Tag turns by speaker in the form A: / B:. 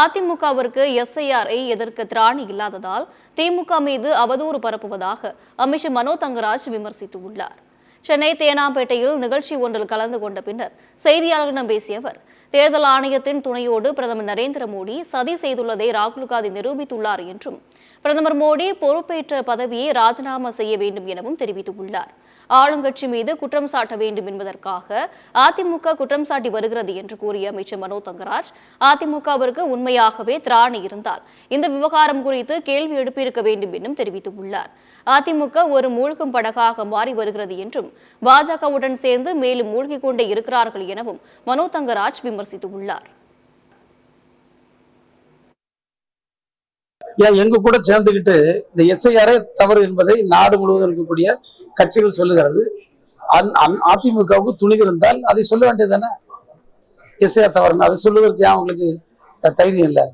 A: அதிமுகவிற்கு எஸ்ஐஆரை எதிர்க்க திராணி இல்லாததால் திமுக மீது அவதூறு பரப்புவதாக அமைச்சர் மனோ தங்கராஜ் விமர்சித்துள்ளார். சென்னை தேனாம்பேட்டையில் நிகழ்ச்சி ஒன்றில் கலந்து கொண்ட பின்னர் செய்தியாளர்களிடம் பேசிய அவர், தேர்தல் ஆணையத்தின் துணையோடு பிரதமர் நரேந்திர மோடி சதி செய்துள்ளதை ராகுல் காந்தி நிரூபித்துள்ளார் என்றும், பிரதமர் மோடி பொறுப்பேற்ற பதவியை ராஜினாமா செய்ய வேண்டும் எனவும் தெரிவித்துள்ளார். ஆளுங்கட்சி மீது குற்றம் சாட்ட வேண்டும் என்பதற்காக அதிமுக குற்றம் சாட்டி வருகிறது என்று கூறிய அமைச்சர் மனோ தங்கராஜ், அதிமுகவிற்கு உண்மையாகவே திராணி இருந்தால் இந்த விவகாரம் குறித்து கேள்வி எழுப்பியிருக்க வேண்டும் என்றும் தெரிவித்துள்ளார். அதிமுக ஒரு மூழ்கும் படகாக மாறி வருகிறது என்றும், பாஜகவுடன் சேர்ந்து மேலும் மூழ்கிக் கொண்டே இருக்கிறார்கள் எனவும் மனோ தங்கராஜ் விமர்சித்துள்ளார்.
B: எங்க கூட சேர்ந்துகிட்டு இந்த எஸ்ஐஆரே தவறு என்பதை நாடு முழுவதும் இருக்கக்கூடிய கட்சிகள் சொல்லுகிறது. அதிமுகவுக்கு துணிவு இருந்தால் அதை சொல்ல வேண்டியது தானே. எஸ்ஐஆர் தவறுன்னு அதை சொல்லுவதற்கு அவங்களுக்கு தைரியம் இல்லை.